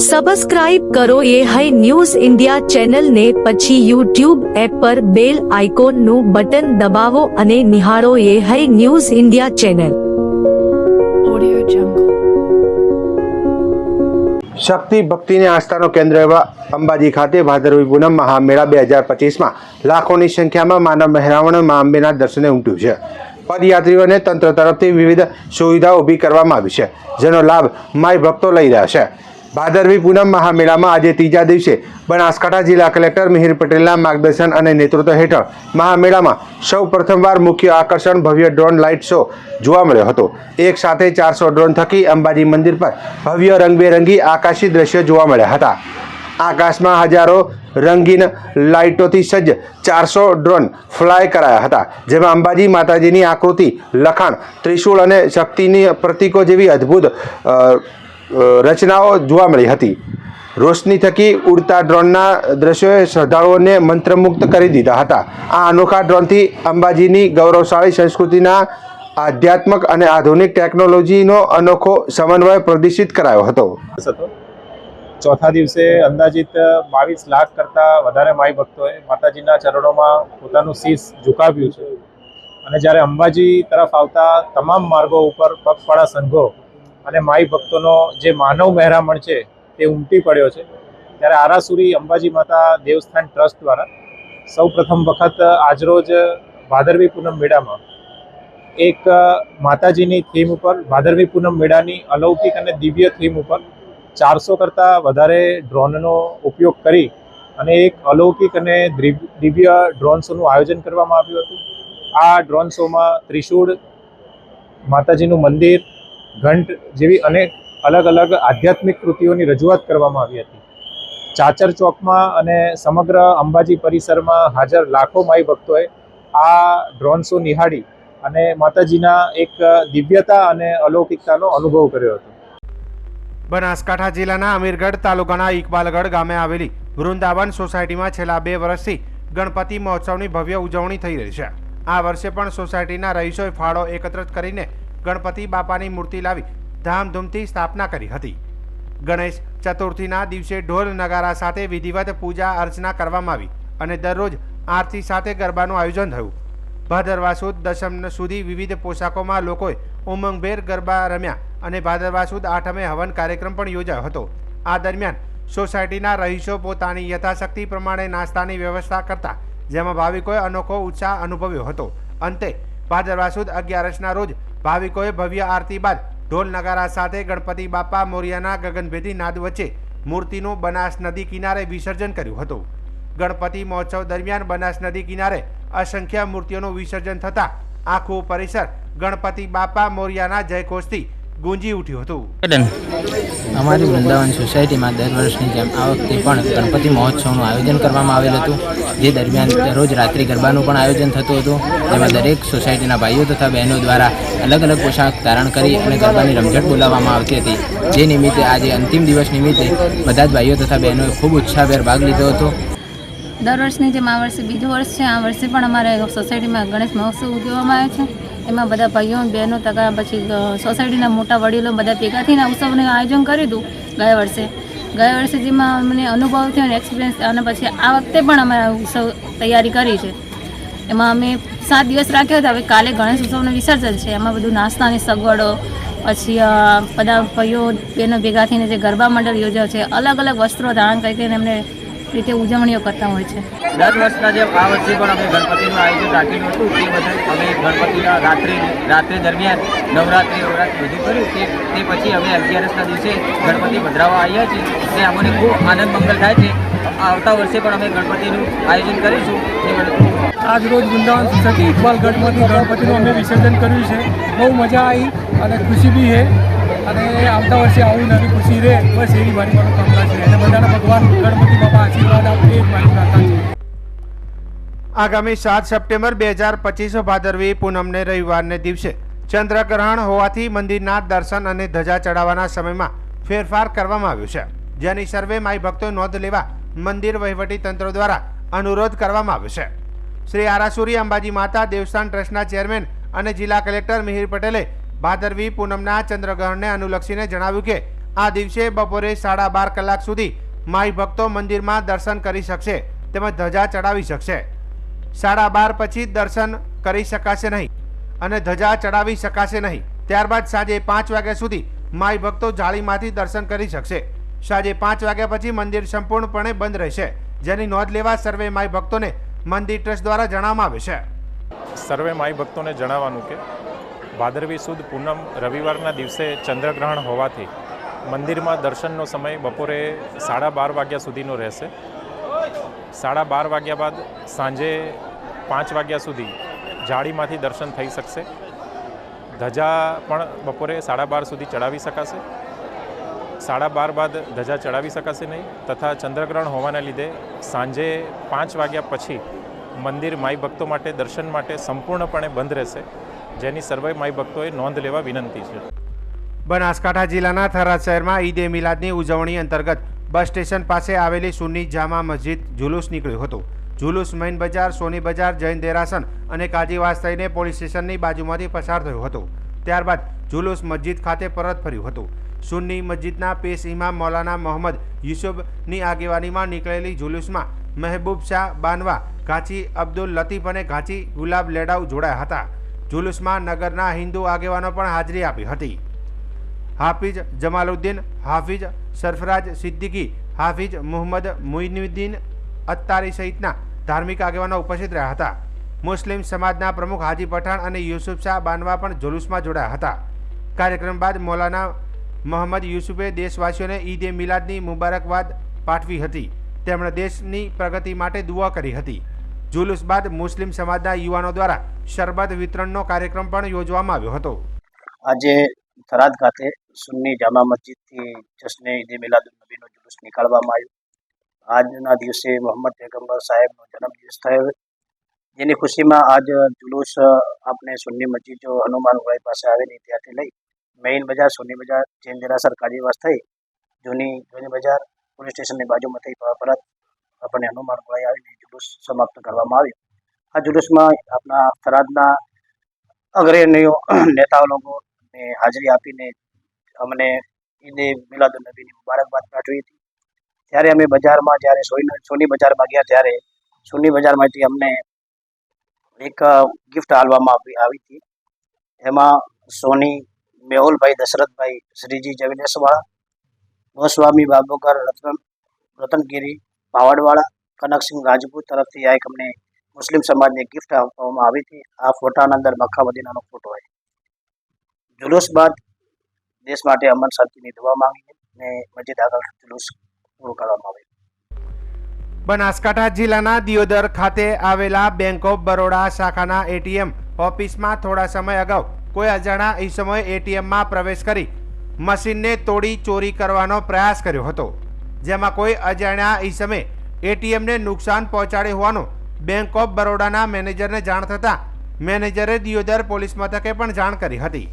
Subscribe કરો એ high news India ચેનલને, પછી યુટ્યુબ એપ પર બેલ આઇકોનનું બટન દબાવો અને નિહાળો એ હાઈ ન્યૂઝ ઇન્ડિયા ચેનલ. શક્તિ ભક્તિની આસ્થાનો કેન્દ્ર એવા અંબાજી ખાતે ભાદરવી પૂનમ મહામેળા 2025માં લાખોની સંખ્યામાં માનવ મહેરામણ મા અંબેના દર્શને ઉમટ્યું છે. પદયાત્રીઓને તંત્ર તરફથી વિવિધ સુવિધાઓ ઊભી કરવામાં આવી છે, જેનો લાભ માઈ ભક્તો લઈ રહ્યા છે. ભાદરવી પૂનમ મહામેળામાં આજે ત્રીજા દિવસે બનાસકાંઠા જિલ્લા કલેક્ટર મિહિર પટેલના માર્ગદર્શન અને નેતૃત્વ હેઠળ મહામેળામાં સૌ પ્રથમવાર મુખ્ય આકર્ષણ ભવ્ય ડ્રોન લાઇટ શો જોવા મળ્યો હતો. એક સાથે 400 ડ્રોન થકી અંબાજી મંદિર પર ભવ્ય રંગબેરંગી આકાશી દ્રશ્યો જોવા મળ્યા હતા. આકાશમાં હજારો રંગીન લાઇટોથી સજ્જ 400 ડ્રોન ફ્લાય કરાયા હતા, જેમાં અંબાજી માતાજીની આકૃતિ, લખાણ, ત્રિશૂળ અને શક્તિની પ્રતીકો જેવી અદ્ભુત રચનાઓ જોવા મળી હતી. રોશની થકી ઉડતા ડ્રોનના દ્રશ્યોએ શ્રદ્ધાળુઓને મંત્રમુગ્ધ કરી દીધા હતા. આ અનોખા ડ્રોનથી અંબાજીની ગૌરવશાળી સંસ્કૃતિના આધ્યાત્મક અને આધુનિક ટેકનોલોજીનો અનોખો સમન્વય પ્રદર્શિત કરાયો હતો. ચોથા દિવસે અંદાજિત 22 લાખ કરતાં વધારે માઈ ભક્તોએ માતાજીના ચરણોમાં પોતાનું શીશ ઝુકાવ્યું છે. અને જ્યારે અંબાજી તરફ આવતા તમામ માર્ગો ઉપર પગપાળા સંઘો અને માઈ ભક્તોનો જે માનવ મહેરામણ છે તે ઉમટી પડ્યો છે, ત્યારે આરાસુરી અંબાજી માતા દેવસ્થાન ટ્રસ્ટ દ્વારા સૌ પ્રથમ વખત આજરોજ ભાદરવી પૂનમ મેળામાં એક માતાજીની થીમ ઉપર, ભાદરવી પૂનમ મેળાની અલૌકિક અને દિવ્ય થીમ ઉપર 400 કરતાં વધારે ડ્રોનનો ઉપયોગ કરી અને એક અલૌકિક અને દિવ્ય ડ્રોન શોનું આયોજન કરવામાં આવ્યું હતું. આ ડ્રોન શોમાં ત્રિશૂળ, માતાજીનું મંદિર, ઘંટ જેવી અનેક અલગ અલગ આધ્યાત્મિક કૃતિઓની રજૂઆત કરવામાં આવી હતી. ચાચર ચોકમાં અને સમગ્ર અંબાજી પરિસરમાં હાજર લાખો માઈ ભક્તોએ આ ડ્રોન શો નિહાળી અને માતાજીના એક દિવ્યતા અને અલૌકિકતાનો અનુભવ કર્યો હતો. બનાસકાંઠા જિલ્લાના અમીરગઢ તાલુકાના ઇકબાલગઢ ગામે આવેલી વૃંદાવન સોસાયટીમાં છેલ્લા 2 વર્ષથી ગણપતિ મહોત્સવની ભવ્ય ઉજવણી થઈ રહી છે. આ વર્ષે પણ સોસાયટીના રહીશોએ ફાળો એકત્રિત કરીને ગણપતિ બાપાની મૂર્તિ લાવી ધામધૂમથી સ્થાપના કરી હતી. ગણેશ ચતુર્થીના દિવસે ઢોલ નગારા સાથે વિધિવત પૂજા અર્ચના કરવામાં આવી અને દરરોજ આરતી સાથે ગરબાનું આયોજન થયું. ભાદરવા સુદ દશમ સુધી વિવિધ પોશાકોમાં લોકોએ ઉમંગભેર ગરબા રમ્યા અને ભાદરવા સુદ આઠમે હવન કાર્યક્રમ પણ યોજાયો હતો. આ દરમિયાન સોસાયટીના રહીશો પોતાની યથાશક્તિ પ્રમાણે નાસ્તાની વ્યવસ્થા કરતા, જેમાં ભાવિકોએ અનોખો ઉત્સાહ અનુભવ્યો હતો. અંતે ભાદરવા સુદ 11ના રોજ ભાવિકોએ ભવ્ય આરતી બાદ ઢોલ નગારા સાથે ગણપતિ બાપા મોરિયાના ગગનભેદી નાદ વચ્ચે મૂર્તિનું બનાસ નદી કિનારે વિસર્જન કર્યું હતું. ગણપતિ મહોત્સવ દરમિયાન બનાસ નદી કિનારે અસંખ્ય મૂર્તિઓનું વિસર્જન થતાં આખું પરિસર ગણપતિ બાપા મોરિયાના જયઘોષથી ગુંજી ઉઠ્યું હતું. અમારી વૃંદાવન સોસાયટીમાં દર વર્ષની જેમ આ વખતે પણ ગણપતિ મહોત્સવનું આયોજન કરવામાં આવેલ હતું, જે દરમિયાન દરરોજ રાત્રિ ગરબાનું પણ આયોજન થતું હતું. જેમાં દરેક સોસાયટીના ભાઈઓ તથા બહેનો દ્વારા અલગ અલગ પોશાક ધારણ કરી અને ગરબાની રમઝટ બોલાવવામાં આવતી હતી. જે નિમિત્તે આજે અંતિમ દિવસ નિમિત્તે બધા જ ભાઈઓ તથા બહેનોએ ખૂબ ઉત્સાહભેર ભાગ લીધો હતો. દર વર્ષની જેમ આ વર્ષે બીજું વર્ષ છે. આ વર્ષે પણ અમારે સોસાયટીમાં ગણેશ મહોત્સવ ઉજવવામાં આવે છે. એમાં બધા ભાઈઓ બહેનો તથા પછી સોસાયટીના મોટા વડીલો બધા ભેગા થઈને ઉત્સવનું આયોજન કર્યું હતું ગયા વર્ષે જેમાં મને અનુભવ થયો અને એક્સપિરિયન્સ, અને પછી આ વખતે પણ અમે ઉત્સવ તૈયારી કરી છે. એમાં અમે 7 દિવસ રાખ્યો હતો. હવે કાલે ગણેશ ઉત્સવનું વિસર્જન છે. એમાં બધું નાસ્તાની સગવડો, પછી બધા ભાઈઓ બહેનો ભેગા થઈને જે ગરબા મંડળ યોજાય છે, અલગ અલગ વસ્ત્રો ધારણ કરીને એમને રીતે ઉજવણીઓ કરતા હોય છે. દર વર્ષના જેમ આ વર્ષે પણ અમે ગણપતિનું આયોજન રાખેલું હતું. તે બદલ અમે ગણપતિના રાત્રે દરમિયાન નવરાત્રિ બધું કર્યું. તે પછી અમે 11ના દિવસે ગણપતિ પધરાવવા આવ્યા છીએ અને અમને ખૂબ આનંદ મંગલ થાય છે. આવતા વર્ષે પણ અમે ગણપતિનું આયોજન કરીશું. તે બદલ આજ રોજ વૃંદાવન સોસાયટી ઇકબાલગઢમાંથી ગણપતિનું અમે વિસર્જન કર્યું છે. બહુ મજા આવી અને ખુશી બી છે. અને આવતા વર્ષે આવું નવી ખુશી રહે, બસ એવી મારી મનોકામના છે. અને બધાના ભગવાન ગણપતિ બાપા આશીર્વાદ આપે એ જ મારી પ્રાર્થના છે. આગામી 7 સપ્ટેમ્બર 2025 ભાદરવી પૂનમને રવિવારને દિવસે ચંદ્રગ્રહણ હોવાથી મંદિરના દર્શન અને ધજા ચડાવવાના સમયમાં ફેરફાર કરવામાં આવ્યો છે, જેની સર્વે માઈ ભક્તો નોંધ લેવા મંદિર વહીવટી તંત્ર દ્વારા અનુરોધ કરવામાં આવ્યો છે. શ્રી આરાસુરી અંબાજી માતા દેવસ્થાન ટ્રસ્ટના ચેરમેન અને જિલ્લા કલેક્ટર મિહિર પટેલે ભાદરવી પૂનમના ચંદ્રગ્રહણને અનુલક્ષીને જણાવ્યું કે આ દિવસે બપોરે 12:30 કલાક સુધી માઈ ભક્તો મંદિરમાં દર્શન કરી શકશે તેમજ ધજા ચડાવી શકશે. 12:30 પછી દર્શન કરી શકાશે નહીં અને ધજા ચડાવી શકાશે નહીં. ત્યારબાદ સાંજે 5 વાગ્યા સુધી માઈ ભક્તો જાળીમાંથી દર્શન કરી શકશે. સાંજે 5 વાગ્યા પછી મંદિર સંપૂર્ણપણે બંધ રહેશે, જેની નોંધ લેવા સર્વે માઈ ભક્તોને મંદિર ટ્રસ્ટ દ્વારા જણાવવામાં આવે છે. સર્વે માઈ ભક્તોને જણાવવાનું કે ભાદરવી સુદ પૂનમ રવિવારના દિવસે ચંદ્રગ્રહણ હોવાથી મંદિરમાં દર્શનનો સમય બપોરે 12:30 વાગ્યા સુધીનો રહેશે. 12:30 વાગ્યા બાદ સાંજે 5 વાગ્યા સુધી જાળીમાંથી દર્શન થઈ શકશે. ધજા પણ બપોરે 12:30 સુધી ચડાવી શકાશે. 12:30 બાદ ધજા ચડાવી શકાશે નહીં તથા ચંદ્રગ્રહણ હોવાના લીધે સાંજે 5 વાગ્યા પછી મંદિર માઈ ભક્તો માટે દર્શન માટે સંપૂર્ણપણે બંધ રહેશે, જેની સર્વે માઈ ભક્તોએ નોંધ લેવા વિનંતી છે. બનાસકાંઠા જિલ્લાના થરાદ શહેરમાં ઈદે મિલાદની ઉજવણી અંતર્ગત બસ સ્ટેશન પાસે આવેલી સુન્ની જામા મસ્જિદ જુલુસ નીકળ્યું હતું. જુલુસ મૈન બજાર, સોની બજાર, જૈન દેરાસન અને કાજીવાસ થઈને પોલીસ સ્ટેશનની બાજુમાંથી પસાર થયું હતું. ત્યારબાદ જુલુસ મસ્જિદ ખાતે પરત ફર્યું હતું. સુન્ની મસ્જિદના પેશ ઇમામ મૌલાના મોહમ્મદ યુસુફની આગેવાનીમાં નીકળેલી જુલુસમાં મહેબૂબ શાહ બાનવા, ઘાંચી અબ્દુલ લતીફ અને ઘાંચી ગુલાબ લેડાઉ જોડાયા હતા. જુલુસમાં નગરના હિન્દુ આગેવાનો પણ હાજરી આપી હતી. હાફિઝ જમાલુદ્દીન, હાફિઝ સરફરાજ સિદ્દીકી, હાફિઝ મુહમ્મદ મુઇનુદ્દીન અત્તારી સહિતના ધાર્મિક આગેવાનો ઉપસ્થિત રહ્યા હતા. મુસ્લિમ સમાજના પ્રમુખ હાજી પઠાણ અને યુસુફ શાહ બાનવા પણ જુલુસમાં જોડાયા હતા. કાર્યક્રમ બાદ મૌલાના મોહમ્મદ યુસુફે દેશવાસીઓને ઈદે મિલાદની મુબારકબાદ પાઠવી હતી. તેમણે દેશની પ્રગતિ માટે દુઆ કરી હતી. જુલુસ બાદ મુસ્લિમ સમાજના યુવાનો દ્વારા શરબત વિતરણનો કાર્યક્રમ પણ યોજવામાં આવ્યો હતો. આજે થરાદ ખાતે સુન્ની જામા મસ્જિદથી જશ્ને ઈદે મિલાદુન્નબીનો જુલુસ નીકાળવામાં આવ્યો. આજના દિવસે મોહમ્મદ પૈગંબર સાહેબનો જન્મદિવસ થયો, જેની ખુશીમાં આજ જુલુસ આપણે સુન્ની મસ્જિદ જો હનુમાન ઉળાઈ પાસે આવેલી ત્યાંથી લઈ મેઇન બજાર, સોની બજાર, જૈન દેરાસર, કાજીવાસ થઈ જૂની બજાર પોલીસ સ્ટેશનની બાજુમાં થઈ પરત આપણને હનુમાન ઉળાઈ આવીને જુલુસ સમાપ્ત કરવામાં આવ્યું. આ જુલુસમાં આપણા થરાદના અગ્રણીઓ નેતાઓ લોકોને હાજરી આપીને અમને ઈદે મિલાદુન્નબીની મુબારકબાદ પાઠવી હતી. ત્યારે અમે બજારમાં જ્યારે સોની બજારમાં ગયા ત્યારે સોની બજારમાંથી અમને એક ગિફ્ટ આપવામાં આવી હતી. એમાં સોની મેહુલભાઈ દશરથભાઈ શ્રીજી જવેલેસવાળા, ગોસ્વામી બાબુકર રતનગીરી પાવડવાળા, કનકસિંહ રાજપૂત તરફથી આ એક અમને મુસ્લિમ સમાજને ગિફ્ટ આપવામાં આવી હતી. આ ફોટાના અંદર મક્કા મદીનાનો ફોટો હોય. જુલુસ બાદ દેશ માટે અમન શાંતિની દુઆ માંગી અને મસ્જિદ આગળ જુલુસ પૂરું કરવામાં આવ્યું. બનાસકાંઠા જિલ્લાના દિયોદર ખાતે આવેલા બેંક ઓફ બરોડા શાખાના એટીએમ ઓફિસમાં થોડા સમય અગાઉ કોઈ અજાણ્યા ઈસમોએ એટીએમમાં પ્રવેશ કરી મશીનને તોડી ચોરી કરવાનો પ્રયાસ કર્યો હતો. જેમાં કોઈ અજાણ્યા ઈસમે એટીએમને નુકસાન પહોંચાડ્યું હોવાનું બેંક ઓફ બરોડાના મેનેજરને જાણ થતાં મેનેજરે દિયોદર પોલીસ મથકે પણ જાણ કરી હતી.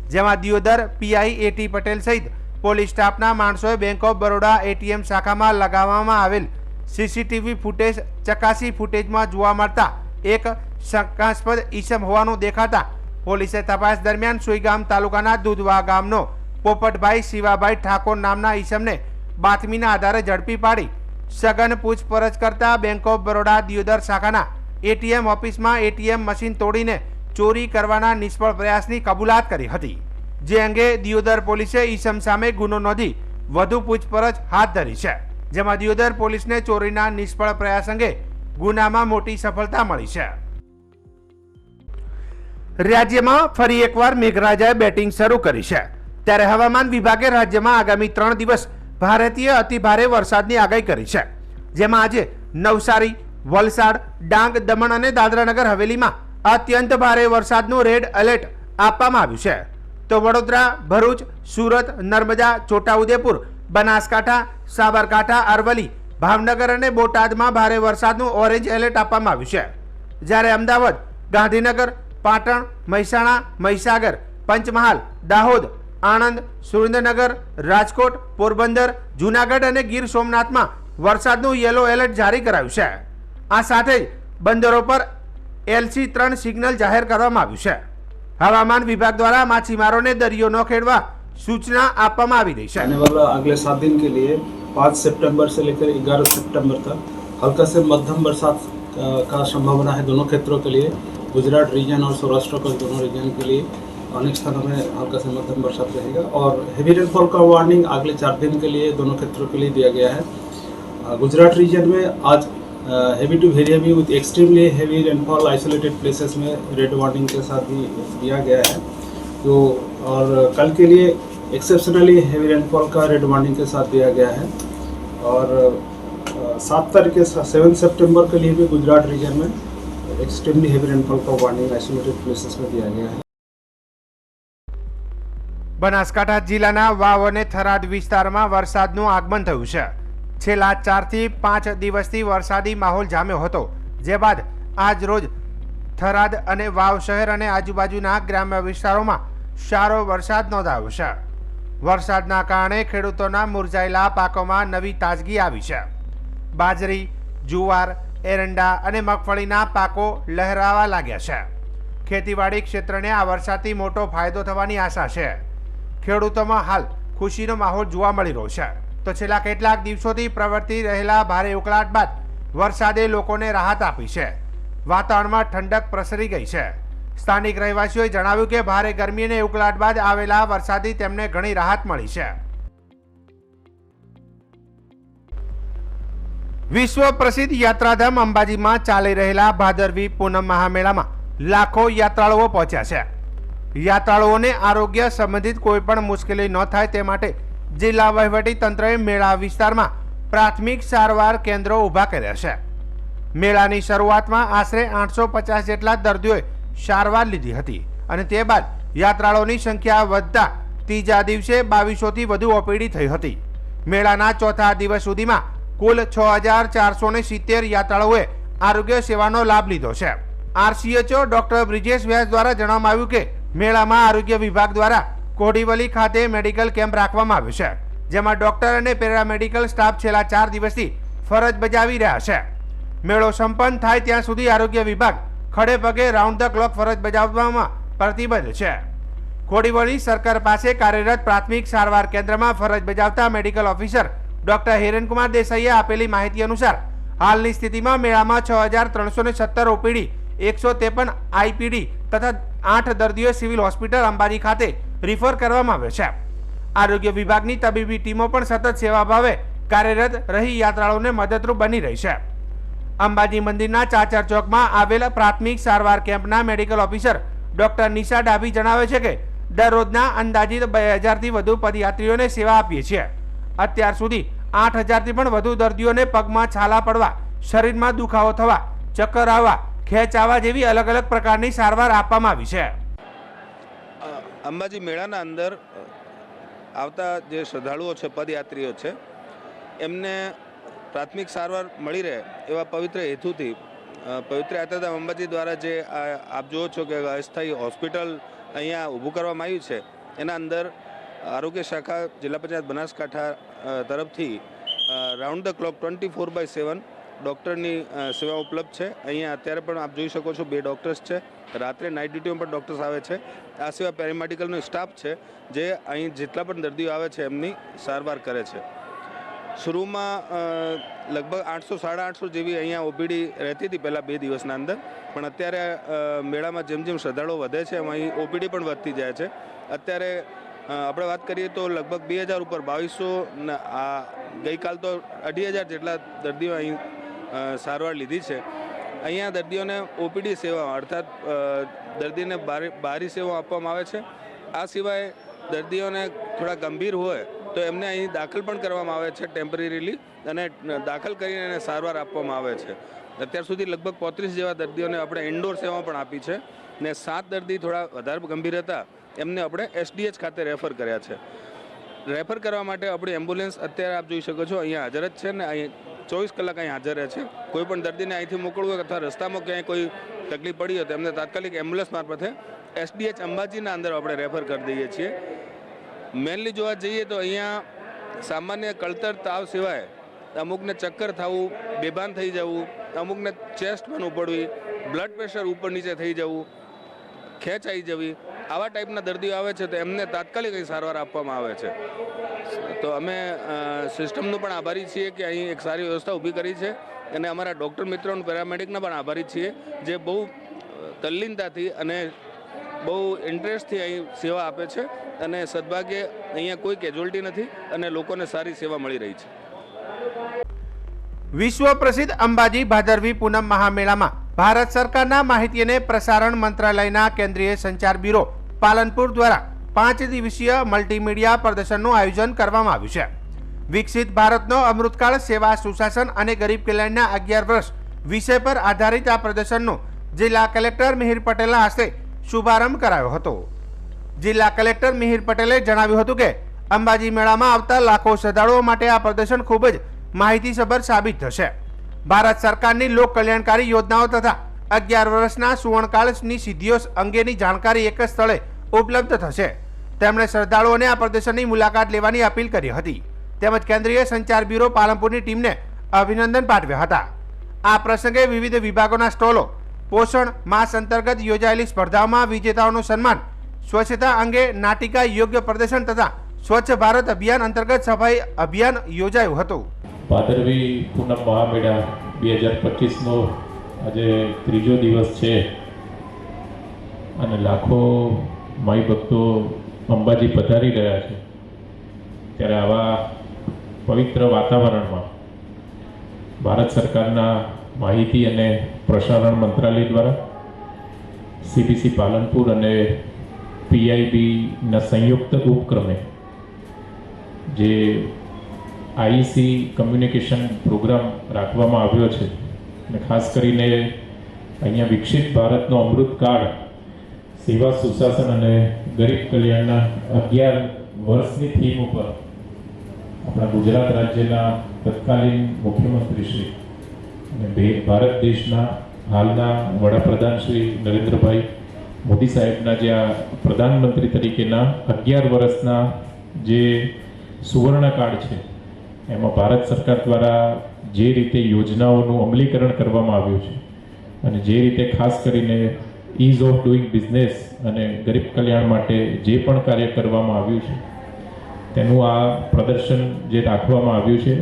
જેમાં દિયોદર પીઆઈ એટી પટેલ સહિત પોલીસ સ્ટાફના માણસોએ બેંક ઓફ બરોડા એટીએમ શાખામાં લગાવવામાં આવેલ સીસીટીવી ફૂટેજ ચકાસી. ફૂટેજમાં જોવા મળતા એક શંકાસ્પદ ઈસમ હોવાનું દેખાતા પોલીસે તપાસ દરમિયાન સુઈગામ તાલુકાના દુધવા ગામનો પોપટભાઈ શિવાભાઈ ઠાકોર નામના ઈસમને બાતમીના આધારે ઝડપી પાડી સઘન પૂછપરછ કરતા બેંક ઓફ બરોડા દિયોદર શાખાના એટીએમ ઓફિસમાં એટીએમ મશીન તોડીને ચોરી કરવાના નિષ્ફળ પ્રયાસની કબૂલાત કરી હતી. જે અંગે દિયોદર પોલીસે ઈસમ સામે ગુનો નોંધી વધુ પૂછપરછ હાથ ધરી છે. જેમાં દિયોદર પોલીસને ચોરીના નિષ્ફળ પ્રયાસ અંગે ગુનામાં મોટી સફળતા મળી છે. રાજ્યમાં ફરી એકવાર મેઘરાજાએ બેટિંગ શરૂ કરી છે. ત્યારે હવામાન વિભાગે રાજ્યમાં આગામી 3 દિવસ ભારેથી અતિભારે વરસાદની આગાહી કરી છે. જેમાં આજે નવસારી, વલસાડ, ડાંગ, દમણ અને દાદરાનગર હવેલીમાં અત્યંત ભારે વરસાદનું રેડ એલર્ટ આપવામાં આવ્યું છે. તો વડોદરા, ભરૂચ, સુરત, નર્મદા, છોટાઉદેપુર, બનાસકાંઠા, સાબરકાંઠા, અરવલ્લી, ભાવનગર અને બોટાદમાં ભારે વરસાદનું ઓરેન્જ એલર્ટ આપવામાં આવ્યું છે. જ્યારે અમદાવાદ, ગાંધીનગર, પાટણ, મહેસાણા, મહીસાગર, પંચમહાલ, દાહોદ, આણંદ, સુરેન્દ્રનગર, રાજકોટ, પોરબંદર, જૂનાગઢ અને ગીર સોમનાથમાં વરસાદનું યલો એલર્ટ જારી કરાયું છે. આ સાથે જ બંદરો પર LC3 સિગ્નલ જાહેર કરવામાં આવ્યું છે. હવામાન વિભાગ દ્વારા માછીમારોને દરિયો ન ખેડવા સૂચના આપવામાં આવી રહી છે। आने वाला अगले 7 दिन के लिए 5 सितंबर से लेकर 11 सितंबर तक हल्का से मध्यम बरसात का संभावना है दोनों क्षेत्रों के लिए। गुजरात रीजन और सौराष्ट्र के दोनों रीजन के लिए अनेक स्थानों में हल्का से मध्यम बरसात रहेगा और हेवी रेनफॉल का वार्निंग अगले 4 दिन के लिए दोनों क्षेत्रों के लिए दिया गया है। गुजरात रीजन में आज heavy to very heavy with extremely heavy rainfall isolated places में रेड वार्निंग के साथ भी दिया गया है। तो और कल के लिए एक्सेप्शनली हेवी रेनफॉल का रेड वार्निंग के साथ दिया गया है और 7 तारीख के 7 सितंबर के लिए भी गुजरात रीजन में एक्सट्रीमली हेवी रेनफॉल का वार्निंग आइसोलेटेड प्लेसेस में दिया गया है। બનાસકાંઠા જિલ્લાના વાવ અને થરાદ વિસ્તારમાં વરસાદનું આગમન થયું છે। છેલ્લા 4 થી 5 દિવસથી વરસાદી માહોલ જામ્યો હતો, જે બાદ આજ રોજ થરાદ અને વાવ શહેર અને આજુબાજુના ગ્રામ્ય વિસ્તારોમાં સારો વરસાદ નોંધાયો છે। વરસાદના કારણે ખેડૂતોના મુરઝાયેલા પાકોમાં નવી તાજગી આવી છે। બાજરી, જુવાર, એરંડા અને મગફળીના પાકો લહેરાવા लाग्યા છે। ખેતીવાડી ક્ષેત્રને આ વરસાદથી મોટો ફાયદો થવાની આશા છે। ખેડૂતોમાં હાલ ખુશીનો માહોલ જોવા મળી રહ્યો છે। તો છેલ્લા કેટલાક દિવસોથી પ્રવર્તી રહેલા ભારે ઉકળાટ બાદ વરસાદે લોકોને રાહત આપી છે। વાતાવરણમાં ઠંડક પ્રસરી ગઈ છે। સ્થાનિક રહેવાસીઓએ જણાવ્યું કે ભારે ગરમી અને ઉકળાટ બાદ આવેલા વરસાદથી તેમને ઘણી રાહત મળી છે। વિશ્વ પ્રસિદ્ધ યાત્રાધામ અંબાજીમાં ચાલી રહેલા ભાદરવી પૂનમ મહામેળામાં લાખો યાત્રાળુઓ પહોંચ્યા છે। યાત્રાળુઓને આરોગ્ય સંબંધિત કોઈ પણ મુશ્કેલી ન થાય તે માટે જિલ્લા વહીવટી તંત્રએ મેળા વિસ્તારમાં પ્રાથમિક સારવાર કેન્દ્રો ઊભા કર્યા છે। મેળાની શરૂઆતમાં આશરે 850 જેટલા દર્દીઓએ સારવાર લીધી હતી અને તે બાદ યાત્રાળુઓની સંખ્યા વધતા ત્રીજા દિવસે 2200થી વધુ ઓપીડી થઈ હતી। મેળાના ચોથા દિવસ સુધીમાં કુલ 6470 યાત્રાળુઓએ આરોગ્ય સેવાનો લાભ લીધો છે। આરસીએચઓ ડોક્ટર બ્રિજેશ વ્યાસ દ્વારા જણાવવામાં આવ્યું કે મેળામાં આરોગ્ય વિભાગ દ્વારા કોડીવલી ખાતે મેડિકલ કેમ્પ રાખવામાં આવ્યો છે, જેમાં ડોક્ટર અને પેરામેડિકલ સ્ટાફ છેલ્લા 4 દિવસથી ફરજ બજાવી રહ્યા છે। મેળો સંપન્ન થાય ત્યાં સુધી આરોગ્ય વિભાગ ખડે પગે રાઉન્ડ ધ ક્લોક ફરજ બજાવવામાં પ્રતિબદ્ધ છે। કોડીવલી સરકાર પાસે કાર્યરત પ્રાથમિક સારવાર કેન્દ્રમાં ફરજ બજાવતા મેડિકલ ઓફિસર ડોક્ટર હિરેનકુમાર દેસાઈએ આપેલી માહિતી અનુસાર હાલની સ્થિતિમાં મેળામાં 6317 ઓપીડી, 153 આઈપીડી તથા 8 દર્દીઓ સિવિલ હોસ્પિટલ અંબાજી ખાતે રિફર કરવામાં આવ્યા છે। આરોગ્ય વિભાગની તબીબી ટીમો પણ સતત સેવાભાવે કાર્યરત રહી યાત્રાળુઓને મદદરૂપ બની રહી છે। અંબાજી મંદિરના ચાચર ચોકમાં આવેલા પ્રાથમિક સારવાર કેમ્પના medical officer doctor Nisha Dabhi જણાવે છે કે દરરોજના અંદાજિત 2000થી વધુ પદયાત્રીઓને સેવા આપીએ છીએ। અત્યાર સુધી 8000થી પણ વધુ દર્દીઓને પગમાં છાલા પડવા, શરીરમાં દુખાવો થવા, ચક્કર આવવા, ખેંચ આવવા જેવી અલગ અલગ પ્રકારની સારવાર આપવામાં આવી છે। અંબાજી મેળાના અંદર આવતા જે શ્રદ્ધાળુઓ છે, પદયાત્રીઓ છે, એમને પ્રાથમિક સારવાર મળી રહે એવા પવિત્ર હેતુથી પવિત્ર યાત્રાધામ અંબાજી દ્વારા જે આપ જુઓ છો કે અસ્થાયી હોસ્પિટલ અહીંયા ઊભું કરવામાં આવ્યું છે, એના અંદર આરોગ્ય શાખા જિલ્લા પંચાયત બનાસકાંઠા તરફથી રાઉન્ડ ધ ક્લોક 24/7 ડૉક્ટરની સેવા ઉપલબ્ધ છે। અહીંયા અત્યારે પણ આપ જોઈ શકો છો 2 ડૉક્ટર્સ છે। રાત્રે નાઇટ ડ્યુટીમાં પણ ડૉક્ટર્સ આવે છે। આ સિવાય પેરામેડિકલનો સ્ટાફ છે જે અહીં જેટલા પણ દર્દીઓ આવે છે એમની સારવાર કરે છે। શરૂમાં લગભગ 800-850 જેવી અહીંયા ઓપીડી રહેતી હતી પહેલાં 2 દિવસના અંદર, પણ અત્યારે મેળામાં જેમ જેમ શ્રદ્ધાળુઓ વધે છે એમ અહીં ઓપીડી પણ વધતી જાય છે। અત્યારે આપણે વાત કરીએ તો લગભગ 2000 ઉપર 2200 આ ગઈકાલ તો 2500 જેટલા દર્દીઓ અહીં સારવાર લીધી છે। અહીંયા દર્દીઓને ઓપીડી સેવા અર્થાત દર્દીને બારી સેવા આપવામાં આવે છે। આ સિવાય દર્દીઓને થોડા ગંભીર હોય તો એમને અહીં દાખલ પણ કરવામાં આવે છે ટેમ્પરરીલી, અને દાખલ કરીને એને સારવાર આપવામાં આવે છે। અત્યાર સુધી લગભગ 35 જેવા દર્દીઓને આપણે ઇન્ડોર સેવા પણ આપી છે ને 7 દર્દી થોડા વધારે ગંભીર હતા એમને આપણે એસડીએચ ખાતે રેફર કર્યા છે। રેફર કરવા માટે આપણી એમ્બ્યુલન્સ અત્યારે આપ જોઈ શકો છો અહીંયા હાજર જ છે ને અહીં 24 કલાક અહીં હાજર રહે છે। કોઈ પણ દર્દીને અહીંથી મોકલવું હોય અથવા રસ્તામાં ક્યાંય કોઈ તકલીફ પડી હોય તો એમને તાત્કાલિક એમ્બ્યુલન્સ મારફતે એસડીએચ અંબાજીના અંદર આપણે રેફર કરી દઈએ છીએ। મેનલી જોવા જઈએ તો અહીંયા સામાન્ય કળતર તાવ સિવાય અમુકને ચક્કર થવું, બેભાન થઈ જવું, અમુકને ચેસ્ટમાં ઉપડવી, બ્લડ પ્રેશર ઉપર નીચે થઈ જવું, ખેંચ આવી જવી, આવા ટાઈપના દર્દીઓ આવે છે તો એમને તાત્કાલિક અહીં સારવાર આપવામાં આવે છે. તો અમે સિસ્ટમનું પણ આભારી છીએ કે અહીં એક સારી વ્યવસ્થા ઊભી કરી છે અને અમારા ડૉક્ટર મિત્રો અને પેરામેડિકના પણ આભારી છીએ જે બહુ તલ્લીનતાથી અને બહુ ઇન્ટરેસ્ટથી અહીં સેવા આપે છે અને સદભાગ્યે અહીંયા કોઈ કેઝ્યુઅલ્ટી નથી અને લોકોને સારી સેવા મળી રહી છે. વિશ્વ પ્રસિદ્ધ અંબાજી ભાદરવી પૂનમ મહામેળામાં ભારત સરકારના માહિતી અને પ્રસારણ મંત્રાલયના કેન્દ્રીય સંચાર બ્યુરો પાલનપુર દ્વારા 5 દિવસીય મલ્ટીમીડિયા પ્રદર્શનનું આયોજન કરવામાં આવ્યું છે. વિકસિત ભારતનો અમૃતકાળ સેવા સુશાસન અને ગરીબ કલ્યાણના 11 વર્ષ વિષય પર આધારિત આ પ્રદર્શનનો જિલ્લા કલેક્ટર મિહિર પટેલના હસ્તે શુભારંભ કરાયો હતો. જિલ્લા કલેક્ટર મિહિર પટેલે જણાવ્યું હતું કે અંબાજી મેળામાં આવતા લાખો શ્રદ્ધાળુઓ માટે આ પ્રદર્શન ખૂબ જ માહિતીસભર સાબિત થશે. ભારત સરકારની લોક કલ્યાણકારી યોજનાઓ તથા 11 વર્ષના સુવર્ણકાળની સિદ્ધિઓ અંગેની જાણકારી એક જ સ્થળે ઉપલબ્ધ થશે. તેમણે શ્રદ્ધાળુઓને આ પ્રદર્શનની મુલાકાત લેવાની અપીલ કરી હતી તેમજ કેન્દ્રીય સંચાર બ્યુરો પાલનપુરની ટીમને અભિનંદન પાઠવ્યા હતા. આ પ્રસંગે વિવિધ વિભાગોના સ્ટોલો, પોષણ માસ અંતર્ગત યોજાયેલી સ્પર્ધાઓમાં વિજેતાઓનું સન્માન, સ્વચ્છતા અંગે નાટિકા યોગ્ય પ્રદર્શન તથા સ્વચ્છ ભારત અભિયાન અંતર્ગત સફાઈ અભિયાન યોજાયું હતું. ભાદરવી પૂનમ મહામેળા 2025નો આજે ત્રીજો દિવસ છે અને લાખો માઈ ભક્તો અંબાજી પધારી રહ્યા છે. ત્યારે આવા પવિત્ર વાતાવરણમાં ભારત સરકારના માહિતી અને પ્રસારણ મંત્રાલય દ્વારા CBC પાલનપુર અને PIBના સંયુક્ત ઉપક્રમે જે IEC કમ્યુનિકેશન પ્રોગ્રામ રાખવામાં આવ્યો છે અને ખાસ કરીને અહીંયા વિકસિત ભારતનો અમૃતકાળ સેવા સુશાસન અને ગરીબ કલ્યાણના 11 વર્ષની થીમ ઉપર આપણા ગુજરાત રાજ્યના તત્કાલીન મુખ્યમંત્રી શ્રી અને ભારત દેશના હાલના વડાપ્રધાન શ્રી નરેન્દ્રભાઈ મોદી સાહેબના જે આ પ્રધાનમંત્રી તરીકેના 11 વર્ષના જે સુવર્ણકાળ છે એમાં ભારત સરકાર દ્વારા જે રીતે યોજનાઓનું અમલીકરણ કરવામાં આવ્યું છે અને જે રીતે ખાસ કરીને ઇઝ ઓફ ડુઈંગ બિઝનેસ અને ગરીબ કલ્યાણ માટે જે પણ કાર્ય કરવામાં આવ્યું છે તેનું આ પ્રદર્શન જે રાખવામાં આવ્યું છે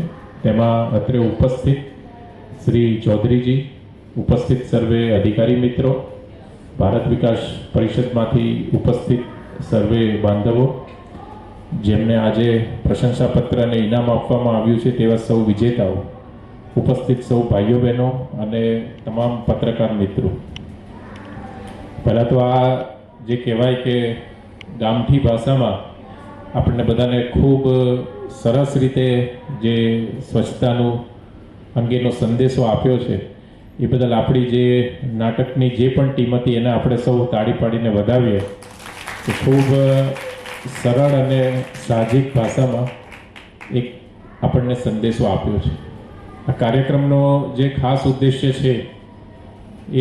તેમાં અત્રે ઉપસ્થિત શ્રી ચૌધરીજી, ઉપસ્થિત સર્વે અધિકારી મિત્રો, ભારત વિકાસ પરિષદમાંથી ઉપસ્થિત સર્વે બાંધવો, જેમને આજે પ્રશંસાપત્ર અને ઇનામ આપવામાં આવ્યું છે તેવા સૌ વિજેતાઓ, ઉપસ્થિત સૌ ભાઈઓ બહેનો અને તમામ પત્રકાર મિત્રો. પહેલાં તો આ જે કહેવાય કે ગામઠી ભાષામાં આપણને બધાને ખૂબ સરસ રીતે જે સ્વચ્છતાનું અંગેનો સંદેશો આપ્યો છે એ બદલ આપણી જે નાટકની જે પણ ટીમ હતી એને આપણે સૌ તાળી પાડીને વધાવીએ કે ખૂબ સરળ અને સાહજિક ભાષામાં એક આપણને સંદેશો આપ્યો છે. આ કાર્યક્રમનો જે ખાસ ઉદ્દેશ્ય છે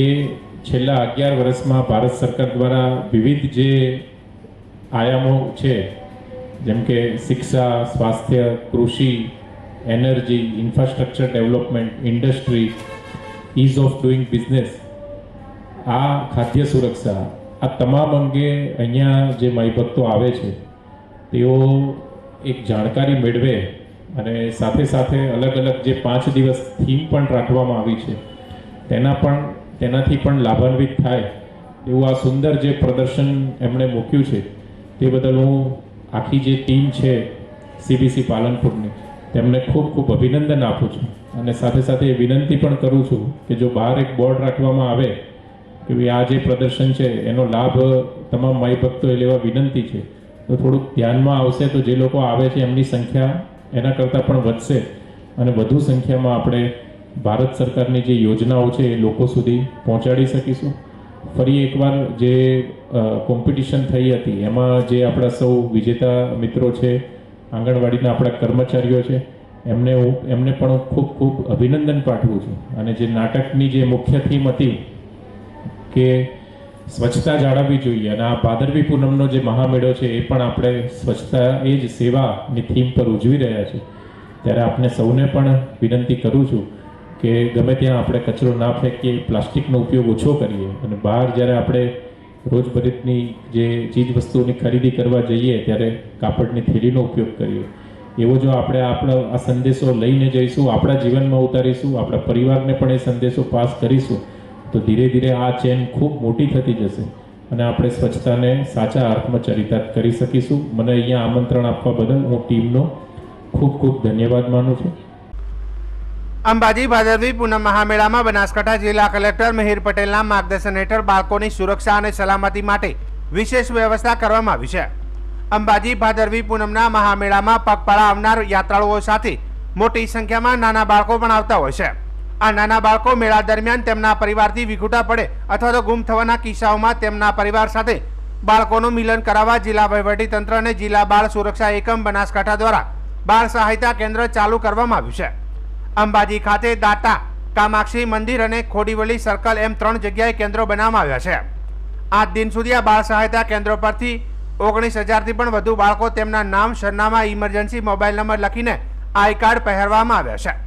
એ છેલ્લા 11 વર્ષમાં ભારત સરકાર દ્વારા વિવિધ જે આયામો છે જેમ કે શિક્ષા, સ્વાસ્થ્ય, કૃષિ, energy, infrastructure development, industry, ease of doing business, આ ખાદ્ય સુરક્ષા, આ તમામ અંગે અહીંયા જે માઈ ભક્તો આવે છે તેઓ એક જાણકારી મેળવે અને સાથે સાથે અલગ અલગ જે 5 દિવસ થીમ પણ રાખવામાં આવી છે તેનાથી પણ લાભાન્વિત થાય એવું આ સુંદર જે પ્રદર્શન એમણે મૂક્યું છે તે બદલ હું આખી જે ટીમ છે CBC પાલનપુરની તેમને ખૂબ ખૂબ અભિનંદન આપું છું અને સાથે સાથે વિનંતી પણ કરું છું કે જો બહાર એક બોર્ડ રાખવામાં આવે કે ભાઈ આ જે પ્રદર્શન છે એનો લાભ તમામ માઈ ભક્તોએ લેવા વિનંતી છે તો થોડુંક ધ્યાનમાં આવશે તો જે લોકો આવે છે એમની સંખ્યા એના કરતાં પણ વધશે અને વધુ સંખ્યામાં આપણે ભારત સરકારની જે યોજનાઓ છે એ લોકો સુધી પહોંચાડી શકીશું. ફરી એકવાર જે કોમ્પિટિશન થઈ હતી એમાં જે આપણા સૌ વિજેતા મિત્રો છે, આંગણવાડીના આપણા કર્મચારીઓ છે, એમને પણ હું ખૂબ ખૂબ અભિનંદન પાઠવું છું. અને જે નાટકની જે મુખ્ય થીમ હતી કે સ્વચ્છતા જાળવવી જોઈએ અને આ ભાદરવી પૂનમનો જે મહામેળો છે એ પણ આપણે સ્વચ્છતા એ જ સેવાની થીમ પર ઉજવી રહ્યા છે. ત્યારે આપને સૌને પણ વિનંતી કરું છું કે ગમે ત્યાં આપણે કચરો ના ફેંકીએ, પ્લાસ્ટિકનો ઉપયોગ ઓછો કરીએ અને બહાર જ્યારે આપણે રોજબરોજની જે ચીજ વસ્તુઓની ખરીદી કરવા જઈએ ત્યારે કાપડની થેલીનો ઉપયોગ કરીએ. એવો જો આપણે આ સંદેશો લઈને જઈશું, આપણા જીવનમાં ઉતારીશું, આપણા પરિવારને પણ એ સંદેશો પાસ કરીશું, તો ધીરે ધીરે આ ચેન ખૂબ મોટી થતી જશે અને આપણે સ્વચ્છતાને સાચા અર્થમાં ચરિતાર્થ કરી શકીશું. મને અહીંયા આમંત્રણ આપવા બદલ હું ટીમનો ખૂબ ખૂબ ધન્યવાદ માનું છું. અંબાજી ભાદરવી પૂનમ મહામેળામાં બનાસકાંઠા જિલ્લા કલેક્ટર મિહિર પટેલના માર્ગદર્શન હેઠળ બાળકોની સુરક્ષા અને સલામતી માટે વિશેષ વ્યવસ્થા કરવામાં આવી છે. અંબાજી ભાદરવી પૂનમના મહામેળામાં પગપાળા આવનાર યાત્રાળુઓ સાથે મોટી સંખ્યામાં નાના બાળકો પણ આવતા હોય છે. આ નાના બાળકો મેળા દરમિયાન તેમના પરિવારથી વિખૂટા પડે અથવા તો ગુમ થવાના કિસ્સાઓમાં તેમના પરિવાર સાથે બાળકોનું મિલન કરાવવા જિલ્લા વહીવટીતંત્ર અને જિલ્લા બાળ સુરક્ષા એકમ બનાસકાંઠા દ્વારા બાળ સહાયતા કેન્દ્ર ચાલુ કરવામાં આવ્યું છે. અંબાજી ખાતે દાતા, કામાક્ષી મંદિર અને ખોડીવલી સર્કલ એમ 3 જગ્યાએ કેન્દ્રો બનાવવામાં આવ્યા છે. આજ દિન સુધી આ બાળ સહાયતા કેન્દ્રો પરથી 19,000થી પણ વધુ બાળકો તેમના નામ, સરનામા, ઇમરજન્સી મોબાઈલ નંબર લખીને આઈ કાર્ડ પહેરવામાં આવ્યા છે,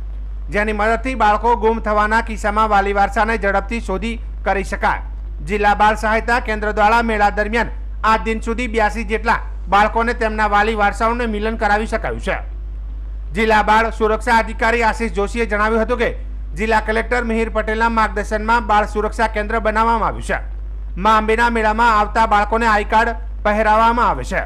જેની મદદથી બાળકો ગુમ થવાના કિસ્સામાં વાલી વારસાને ઝડપથી શોધી કરી શકાય. જિલ્લા બાળ સહાયતા કેન્દ્ર દ્વારા મેળા દરમિયાન આજ દિન સુધી 82 જેટલા બાળકોને તેમના વાલી વારસાઓને મિલન કરાવી શકાયું છે. જિલ્લા બાળ સુરક્ષા અધિકારી આશિષ જોશીએ જણાવ્યું હતું કે જિલ્લા કલેક્ટર મિહિર પટેલના માર્ગદર્શનમાં બાળ સુરક્ષા કેન્દ્ર બનાવવામાં આવ્યું છે. મા અંબેના મેળામાં આવતા બાળકોને આઈ કાર્ડ પહેરાવવામાં આવે છે,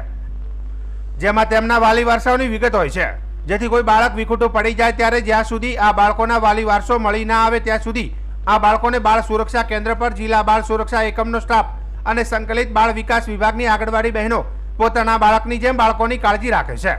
જેમાં તેમના વાલી વારસાઓની વિગત હોય છે, જેથી કોઈ બાળક વિખૂટું પડી જાય ત્યારે જ્યાં સુધી આ બાળકોના વાલી વારસો મળી ના આવે ત્યાં સુધી આ બાળકોને બાળ સુરક્ષા કેન્દ્ર પર જિલ્લા બાળ સુરક્ષા એકમનો સ્ટાફ અને સંકલિત બાળ વિકાસ વિભાગની આંગણવાડી બહેનો પોતાના બાળકની જેમ બાળકોની કાળજી રાખે છે.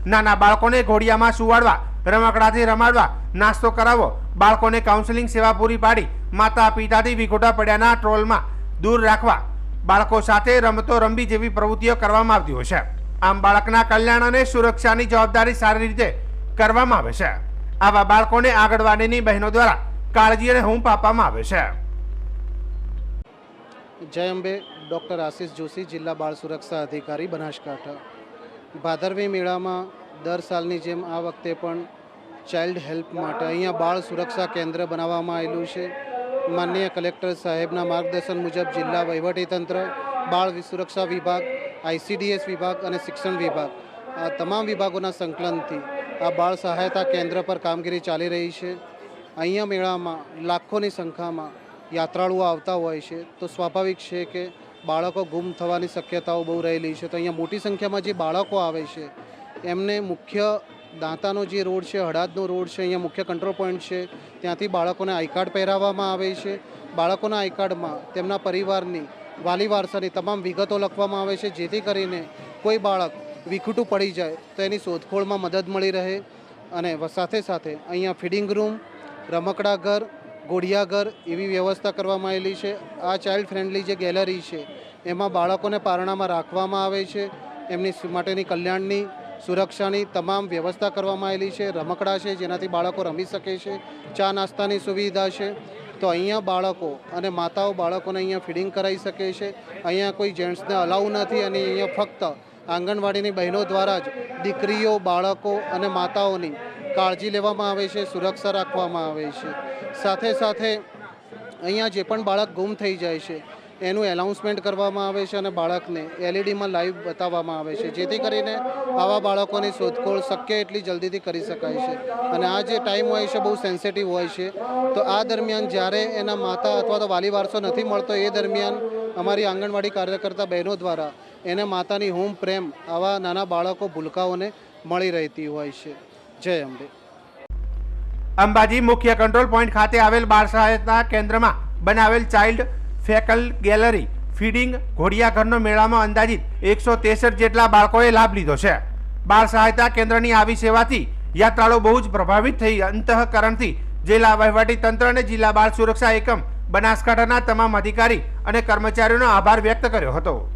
નાના બાળકોને ઘોડિયામાં સુવાડવા, રમકડાથી રમાડવા, નાસ્તો કરાવવો, બાળકોને કાઉન્સેલિંગ સેવા પૂરી પાડી માતા પિતાથી વિખૂટા પડ્યાના ટ્રોલમાં દૂર રાખવા, બાળકો સાથે રમતો રમવી જેવી પ્રવૃત્તિઓ કરવામાં આવતી હોય છે. આમ બાળકના કલ્યાણ અને સુરક્ષાની જવાબદારી સારી રીતે કરવામાં આવે છે. આવા બાળકોને આંગણવાડીની બહેનો દ્વારા કાળજી અને હૂંફ આપવામાં આવે છે. જય અંબે. ડૉક્ટર આશિષ જોશી, જિલ્લા બાળ સુરક્ષા અધિકારી, બનાસકાંઠા. ભાદરવી મેળામાં દર સાલની જેમ આ વખતે પણ ચાઇલ્ડ હેલ્પ માટે અહીંયા બાળ સુરક્ષા કેન્દ્ર બનાવવામાં આવેલું છે. માનનીય કલેક્ટર સાહેબના માર્ગદર્શન મુજબ જિલ્લા વહીવટીતંત્ર, બાળ સુરક્ષા વિભાગ, ICDS વિભાગ અને શિક્ષણ વિભાગ, આ તમામ વિભાગોના સંકલનથી આ બાળ સહાયતા કેન્દ્ર પર કામગીરી ચાલી રહી છે. અહીંયા મેળામાં લાખોની સંખ્યામાં યાત્રાળુઓ આવતા હોય છે, તો સ્વાભાવિક છે કે બાળકો ગુમ થવાની શક્યતાઓ બહુ રહેલી છે. તો અહીંયા મોટી સંખ્યામાં જે બાળકો આવે છે એમને મુખ્ય દાંતાનો જે રોડ છે, હળાદનો રોડ છે, અહીંયા મુખ્ય કંટ્રોલ પોઈન્ટ છે, ત્યાંથી બાળકોને આઈ કાર્ડ પહેરાવવામાં આવે છે. બાળકોના આઈ કાર્ડમાં તેમના પરિવારની, વાલી વારસાની તમામ વિગતો લખવામાં આવે છે, જેથી કરીને કોઈ બાળક વિખૂટું પડી જાય તો એની શોધખોળમાં મદદ મળી રહે. અને સાથે સાથે અહીંયા ફીડિંગ રૂમ, રમકડા ઘર, ઘોડિયા ઘર એવી વ્યવસ્થા કરવામાં આવેલી છે. આ ચાઇલ્ડ ફ્રેન્ડલી જે ગેલેરી છે એમાં બાળકોને પારણામાં રાખવામાં આવે છે. એમની માટેની કલ્યાણની, સુરક્ષાની તમામ વ્યવસ્થા કરવામાં આવેલી છે. રમકડા છે જેનાથી બાળકો રમી શકે છે. ચા નાસ્તાની સુવિધા છે. તો અહીંયા બાળકો અને માતાઓ બાળકોને અહીંયા ફીડિંગ કરાવી શકે છે. અહીંયા કોઈ જેન્ટ્સને અલાઉ નથી અને અહીંયા ફક્ત આંગણવાડીની બહેનો દ્વારા જ દીકરીઓ, બાળકો અને માતાઓની કાળજી લેવામાં આવે છે, સુરક્ષા રાખવામાં આવે છે. સાથે સાથે અહીંયા જે પણ બાળક ગુમ થઈ જાય છે એનું એનાઉન્સમેન્ટ કરવામાં આવે છે અને બાળકને LEDમાં લાઈવ બતાવવામાં આવે છે, જેથી કરીને આવા બાળકોની શોધખોળ શક્ય એટલી જલ્દીથી કરી શકાય છે. અને આ જે ટાઈમ હોય છે બહુ સેન્સિટિવ હોય છે, તો આ દરમિયાન જ્યારે એના માતા અથવા તો વાલી વારસો નથી મળતો એ દરમિયાન અમારી આંગણવાડી કાર્યકર્તા બહેનો દ્વારા એને માતાની હૂંફ, પ્રેમ આવા નાના બાળકો, ભૂલકાઓને મળી રહેતી હોય છે. જય અંબે. અંબાજી મુખ્ય કંટ્રોલ પોઈન્ટ ખાતે આવેલ બાળ સહાયતા કેન્દ્રમાં બનાવેલ ચાઇલ્ડ ફેકલ ગેલેરી, ફીડિંગ, ઘોડિયા ઘરનો મેળામાં અંદાજિત 163 જેટલા બાળકોએ લાભ લીધો છે. બાળ સહાયતા કેન્દ્રની આવી સેવાથી યાત્રાળુઓ બહુ જ પ્રભાવિત થઈ અંતઃકરણથી જિલ્લા વહીવટીતંત્ર અને જિલ્લા બાળ સુરક્ષા એકમ બનાસકાંઠાના તમામ અધિકારી અને કર્મચારીઓનો આભાર વ્યક્ત કર્યો હતો.